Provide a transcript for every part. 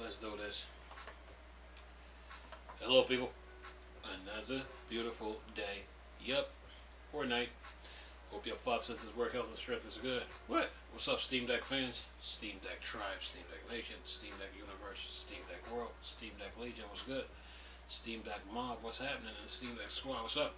Let's do this. Hello, people. Another beautiful day. Yep. Or night. Hope your five senses work, health, and strength is good. What? What's up, Steam Deck fans? Steam Deck Tribe, Steam Deck Nation, Steam Deck Universe, Steam Deck World, Steam Deck Legion, what's good? Steam Deck Mob, what's happening in the Steam Deck Squad, what's up?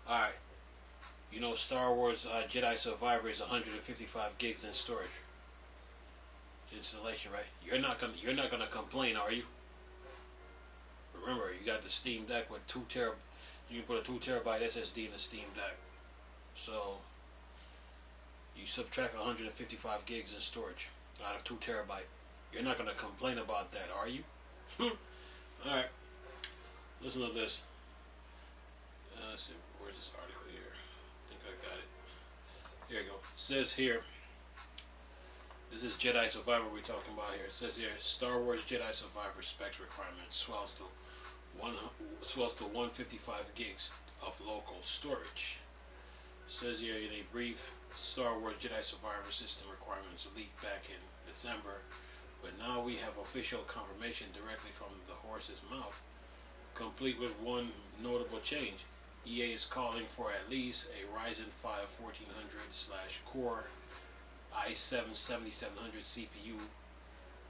Alright. You know Star Wars Jedi Survivor is 155 gigs in storage. Installation, right? You're not gonna complain, are you? Remember, you got the Steam Deck with 2 terabyte. You can put a 2 terabyte SSD in the Steam Deck. So you subtract 155 gigs in storage out of 2 terabyte. You're not gonna complain about that, are you? All right. Listen to this. Let's see, where's this article here? I think I got it. Here you go. It says here. This is Jedi Survivor we're talking about here. It says here, Star Wars Jedi Survivor specs requirement swells to 155 gigs of local storage. It says here in a brief, Star Wars Jedi Survivor system requirements leaked back in December, but now we have official confirmation directly from the horse's mouth, complete with one notable change. EA is calling for at least a Ryzen 5 1400/Core i7 7700 CPU,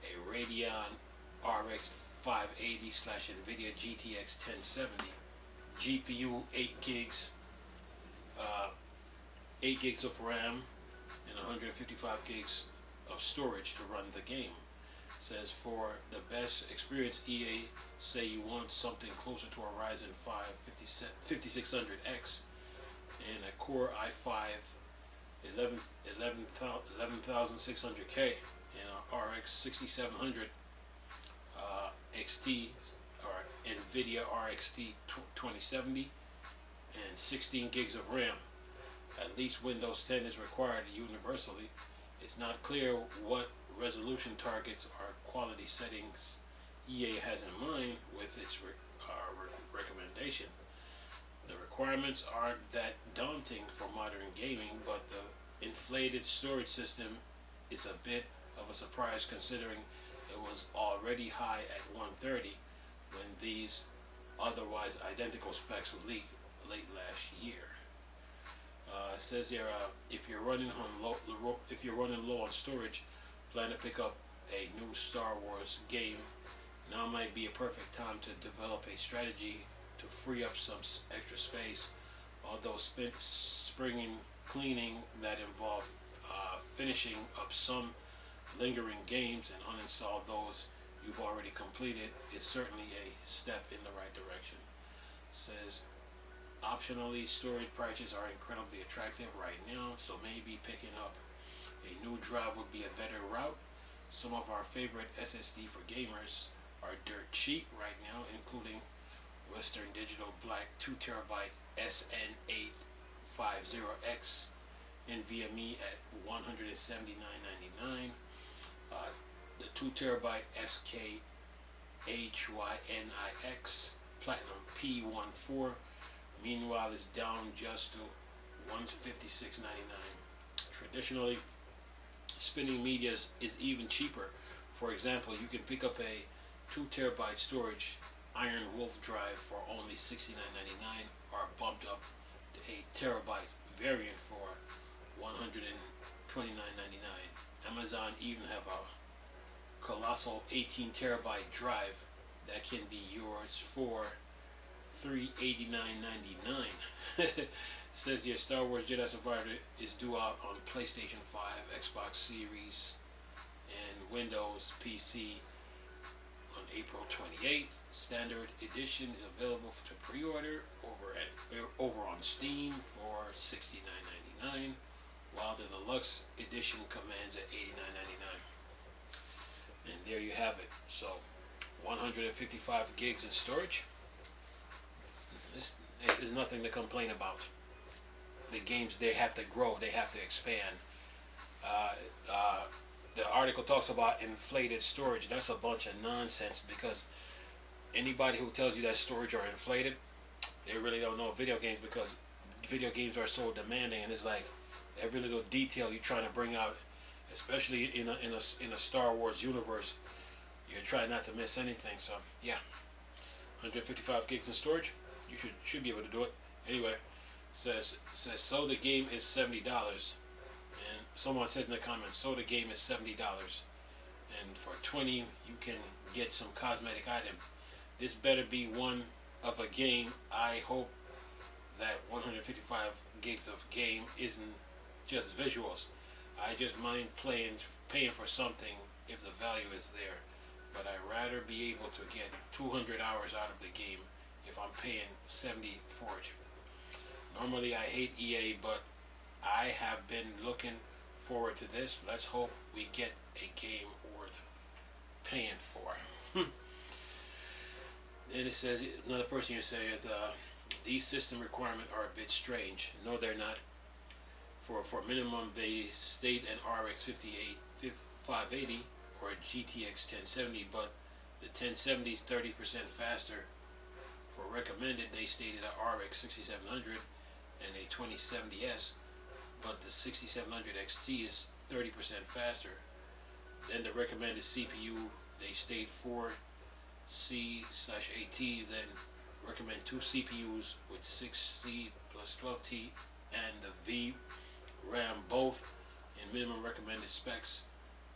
a Radeon RX 580/NVIDIA GTX 1070, GPU 8 gigs, 8 gigs of RAM, and 155 gigs of storage to run the game. It says for the best experience, EA say you want something closer to a Ryzen 5 5600X and a Core i5 11600K and a RX 6700 XT or NVIDIA RX 2070 and 16 gigs of RAM. At least Windows 10 is required universally. It's not clear what resolution targets or quality settings EA has in mind with its recommendation. The requirements aren't that daunting for modern gaming, but the inflated storage system is a bit of a surprise considering it was already high at 130 when these otherwise identical specs leaked late last year. It says here, if you're running low on storage, plan to pick up a new Star Wars game. Now might be a perfect time to develop a strategy to free up some extra space. Although springing cleaning that involve finishing up some lingering games and uninstall those you've already completed is certainly a step in the right direction. It says optionally, storage prices are incredibly attractive right now, so maybe picking up a new drive would be a better route. Some of our favorite SSD for gamers are dirt cheap right now, including Western Digital Black 2 terabyte SN850X NVMe at $179.99. The 2 terabyte SKHYNIX Platinum P14 meanwhile is down just to $156.99. Traditionally, spinning media is even cheaper. For example, you can pick up a 2 terabyte storage Iron Wolf drive for only $69.99 or bumped up to a terabyte variant for $129.99. Amazon even have a colossal 18 terabyte drive that can be yours for $389.99. Says your Star Wars Jedi Survivor is due out on PlayStation 5, Xbox Series, and Windows PC on April 28th. Standard edition is available to pre-order over on Steam for $69.99, while the deluxe edition commands at $89.99. And there you have it. So 155 gigs in storage. This is nothing to complain about. The games, they have to grow, they have to expand. The article talks about inflated storage. That's a bunch of nonsense, because anybody who tells you that storage are inflated, they really don't know video games, because video games are so demanding, and it's like every little detail you're trying to bring out, especially in a Star Wars universe, you're trying not to miss anything. So yeah, 155 gigs in storage, you should be able to do it. Anyway, says so the game is $70, and someone said in the comments, so the game is $70, and for 20 you can get some cosmetic item. This better be one of a game. I hope that 155 gigs of game isn't just visuals. I just mind paying for something if the value is there, but I'd rather be able to get 200 hours out of the game if I'm paying 70 for it. Normally I hate EA, but I have been looking forward to this. Let's hope we get a game worth paying for. And it says, another person here said, these system requirements are a bit strange. No, they're not. For minimum, they state an RX 580 or a GTX 1070, but the 1070 is 30% faster. For recommended, they stated an RX 6700 and a 2070S, but the 6700 XT is 30% faster. Then the recommended CPU, they state 4C/AT, then recommend 2 CPUs with 6C plus 12T and the V RAM, both in minimum recommended specs.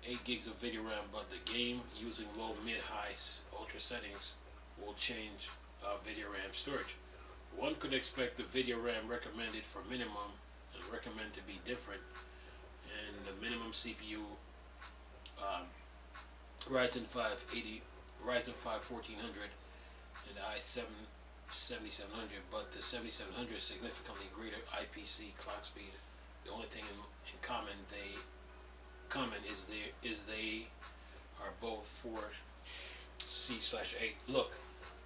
8 gigs of video RAM, but the game using low, mid, high, ultra settings will change video RAM storage. One could expect the video RAM recommended for minimum and recommend to be different, and the minimum CPU Ryzen 5 1400 and the i7 7700, but the 7700 is significantly greater IPC clock speed. The only thing in common is they are both 4C/8. Look,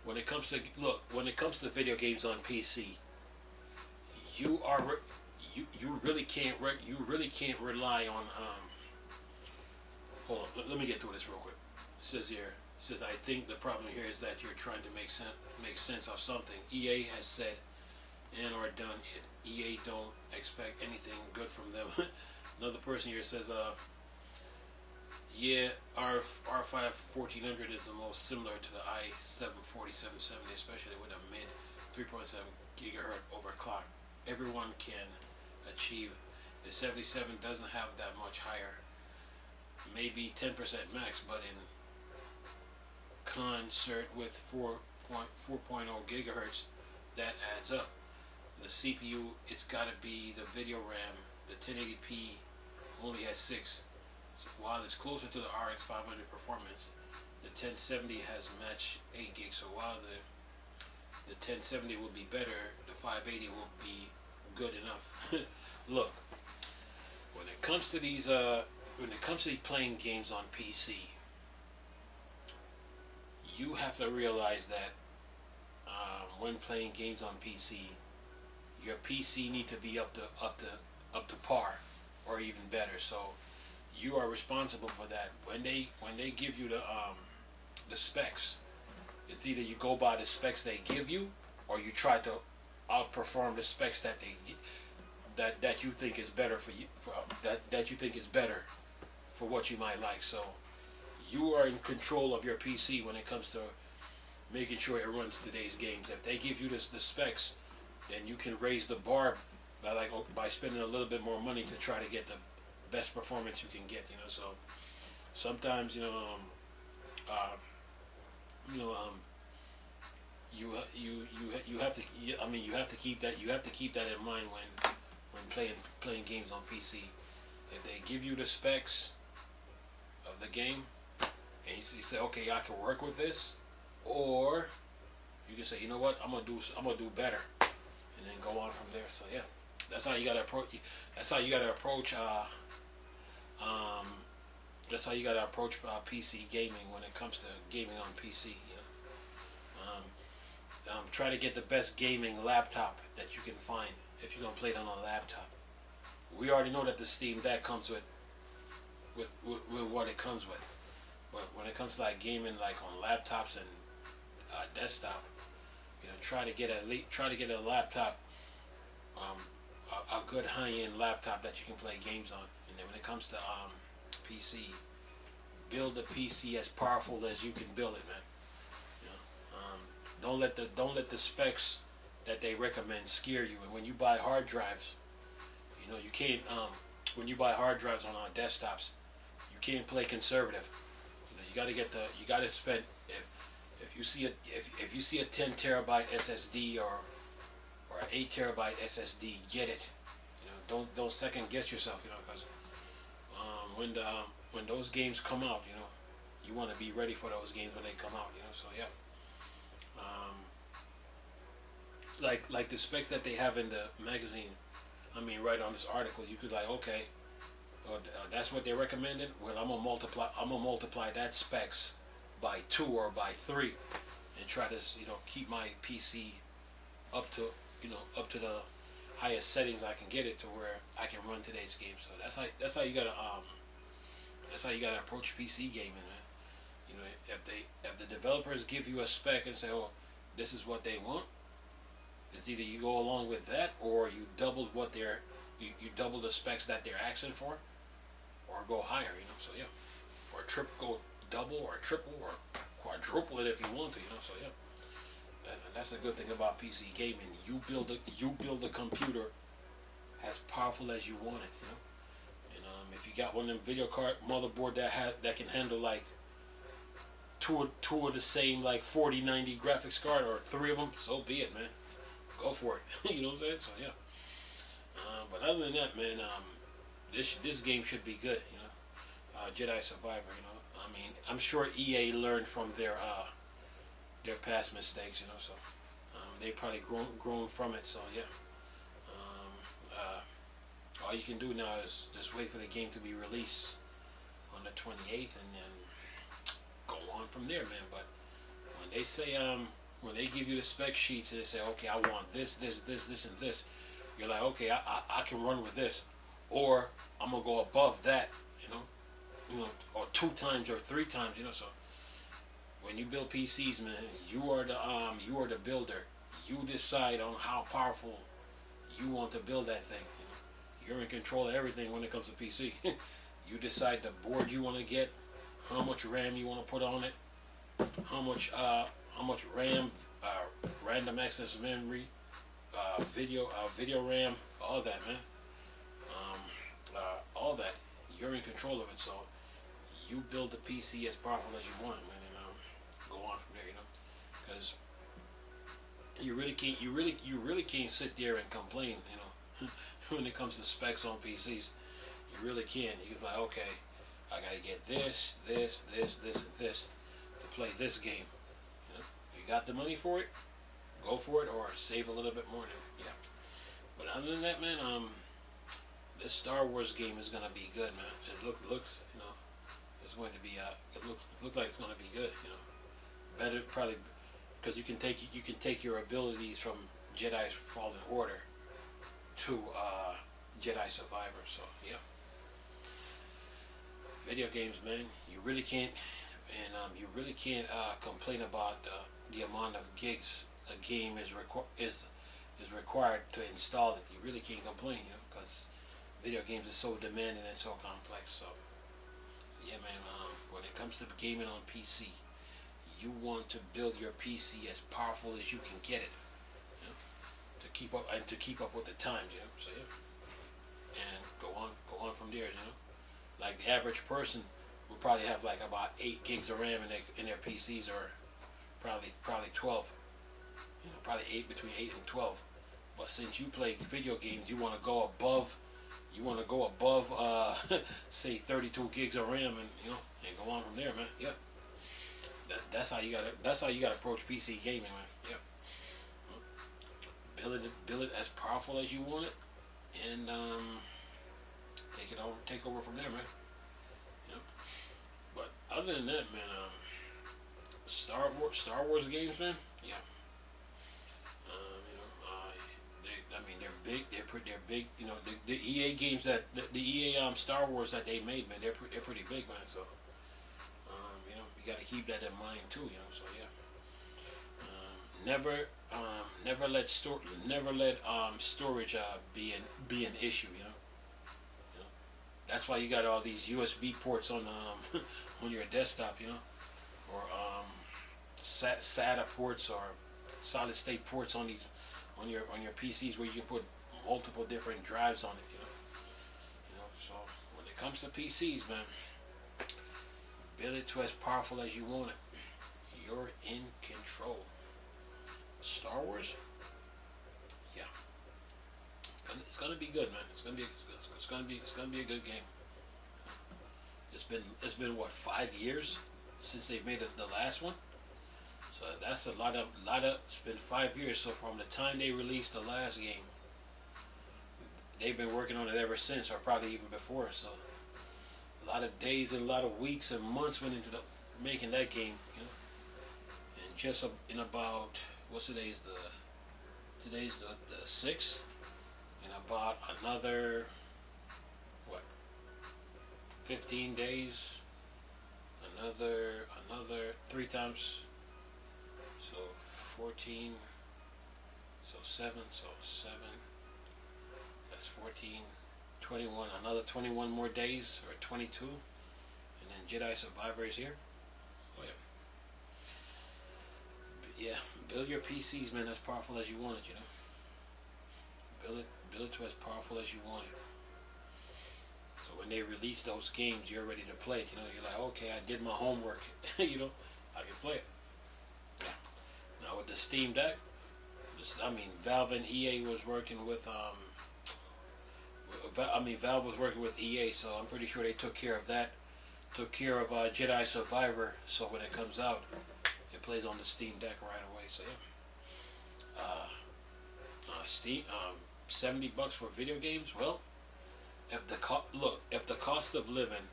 when it comes to video games on PC, you really can't rely on hold on, let me get through this real quick. It says here, I think the problem here is that you're trying to make sense of something. EA has said and or done it. EA don't expect anything good from them. Another person here says, yeah, R5 1400 is the most similar to the i7 4770, especially with a mid 3.7 gigahertz overclock. Everyone can achieve. The 77 doesn't have that much higher, maybe 10% max, but in concert with 4.0 gigahertz, that adds up. The CPU, it's got to be the video RAM. The 1080p only has 6. So while it's closer to the RX 500 performance, the 1070 has matched 8 gigs. So while the 1070 will be better, the 580 will be good enough. Look, when it comes to these playing games on PC, you have to realize that when playing games on PC, your PC need to be up to par or even better. So you are responsible for that. When they give you the specs, it's either you go by the specs they give you, or you try to outperform the specs that that you think is better for you, that you think is better for what you might like. So you are in control of your PC when it comes to making sure it runs today's games. If they give you the specs, then you can raise the bar by spending a little bit more money to try to get the best performance you can get. So sometimes you have to keep that in mind when playing games on PC. If they give you the specs of the game and you say, okay, I can work with this, or you can say, you know what, I'm gonna do better, and then go on from there. So yeah, that's how you gotta approach. That's how you gotta approach. That's how you gotta approach PC gaming when it comes to gaming on PC. Try to get the best gaming laptop that you can find if you're gonna play it on a laptop. We already know that the Steam Deck comes with what it comes with, but when it comes to like gaming, like on laptops and desktop, try to get a laptop, a good high-end laptop that you can play games on. And then when it comes to PC, build a PC as powerful as you can build it, man. You know, don't let the specs that they recommend scare you. And when you buy hard drives, you know you can't. When you buy hard drives on our desktops, you can't play conservative. You know, you got to get the. You got to spend. If you see a if you see a 10 terabyte SSD or an 8 terabyte SSD, get it. You know, don't second guess yourself. You know, because when those games come out, you know, you want to be ready for those games when they come out. You know, so yeah. Like the specs that they have in the magazine. I mean, right on this article, you could like, okay, that's what they recommended. Well, I'm gonna multiply that specs by 2 or by 3, and try to, you know, keep my PC up to, you know, up to the highest settings I can get it to where I can run today's game. So that's how you gotta approach PC gaming, man. You know, if the developers give you a spec and say, oh, this is what they want, it's either you go along with that or you double what they're you double the specs that they're asking for, or go higher. You know, so yeah, or go double or triple or quadruple it if you want to. You know, so yeah, that's a good thing about PC gaming. You build a computer as powerful as you want it. You know. If you got one of them video card motherboard that can handle like two of the same like 4090 graphics card, or 3 of them, so be it, man. Go for it. You know what I'm saying? So yeah. But other than that, man, this game should be good. You know, Jedi Survivor. You know, I mean, I'm sure EA learned from their past mistakes. You know, so they probably grown from it. So yeah. All you can do now is just wait for the game to be released on the 28th, and then go on from there, man. But when they say, when they give you the spec sheets and they say, okay, I want this, and this, you're like, okay, I can run with this, or I'm gonna go above that, you know, or 2 times or 3 times, you know. So when you build PCs, man, you are the builder. You decide on how powerful you want to build that thing. You're in control of everything when it comes to PC. You decide the board you want to get, how much RAM you want to put on it, how much RAM, random access memory, video RAM, all that, man. All that. You're in control of it, so you build the PC as powerful as you want, man, and go on from there, you know, because you really can't sit there and complain, you know. When it comes to specs on PCs, you really can't. You're like, okay, I gotta get this, and this to play this game. You know? If you got the money for it, go for it, or save a little bit more. Yeah. But other than that, man, this Star Wars game is gonna be good, man. It looks, you know, it's going to be. It looks like it's gonna be good. You know, better probably because you can take your abilities from Jedi Fallen Order to Jedi Survivor. So yeah, video games, man, you really can't, and you really can't complain about the amount of gigs a game is required to install it. You really can't complain, you know, because video games are so demanding and so complex. So yeah, man, when it comes to gaming on PC, you want to build your PC as powerful as you can get it. To keep up with the times, you know. So yeah, and go on from there, you know. Like the average person will probably have like about 8 gigs of RAM in their PCs, or probably 12. You know, probably between 8 and 12. But since you play video games, you want to go above. Say 32 gigs of RAM, and you know, and go on from there, man. Yeah. That's how you gotta approach PC gaming, man. Yeah. Build it as powerful as you want it, and take over from there, man. Yep. But other than that, man, Star Wars games, man. Yeah. They're big. They're big. You know, the EA games the EA Star Wars that they made, man. They're pretty big, man. So you know, you got to keep that in mind too. You know, so yeah. Never let storage be an issue. You know. That's why you got all these USB ports on on your desktop, you know, or SATA ports or solid state ports on these on your PCs where you can put multiple different drives on it, you know. So when it comes to PCs, man, build it to as powerful as you want it. You're in control. Star Wars, yeah, it's gonna be good, man. It's gonna be a good game. It's been what, 5 years since they made the last one. So that's a lot of it's been 5 years. So from the time they released the last game, they've been working on it ever since, or probably even before. So a lot of days and a lot of weeks and months went into making that game, you know. And just in about, what's today's the 6th. In about another, what, 15 days, another 3 times, so 14, so 7, that's 14, 21, another 21 more days, or 22, and then Jedi Survivor is here. Oh yeah. But yeah, build your PCs, man, as powerful as you want it, you know. Build it to as powerful as you want it. So when they release those games, you're ready to play it. You know, you're like, okay, I did my homework. You know, I can play it. Yeah. Now with the Steam Deck, Valve and EA was working with Valve was working with EA, so I'm pretty sure they took care of that. Took care of Jedi Survivor, so when it comes out, it plays on the Steam Deck right away. So yeah. Steam, $70 for video games. Well, if the cost of living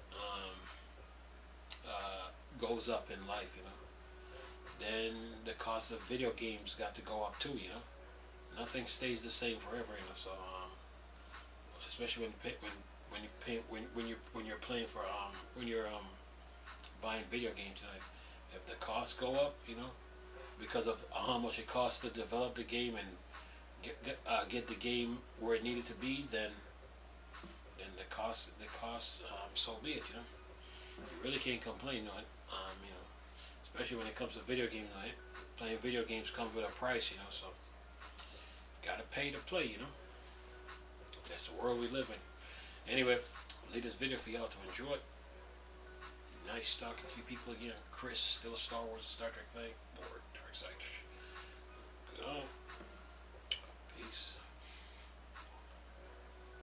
goes up in life, you know, then the cost of video games got to go up too. You know, nothing stays the same forever. You know, so especially when you're playing for when you're buying video games, you know, if the costs go up, you know, because of how much it costs to develop the game and get the game where it needed to be, then the cost, so be it. You know, you really can't complain, you know. You know, especially when it comes to video games. You know, playing video games comes with a price, you know. So you gotta pay to play, you know. That's the world we live in. Anyway, leave this video for y'all to enjoy. Nice talking to you people again. Chris, still a Star Wars and Star Trek thing. Bored, dark side. Good on. Peace.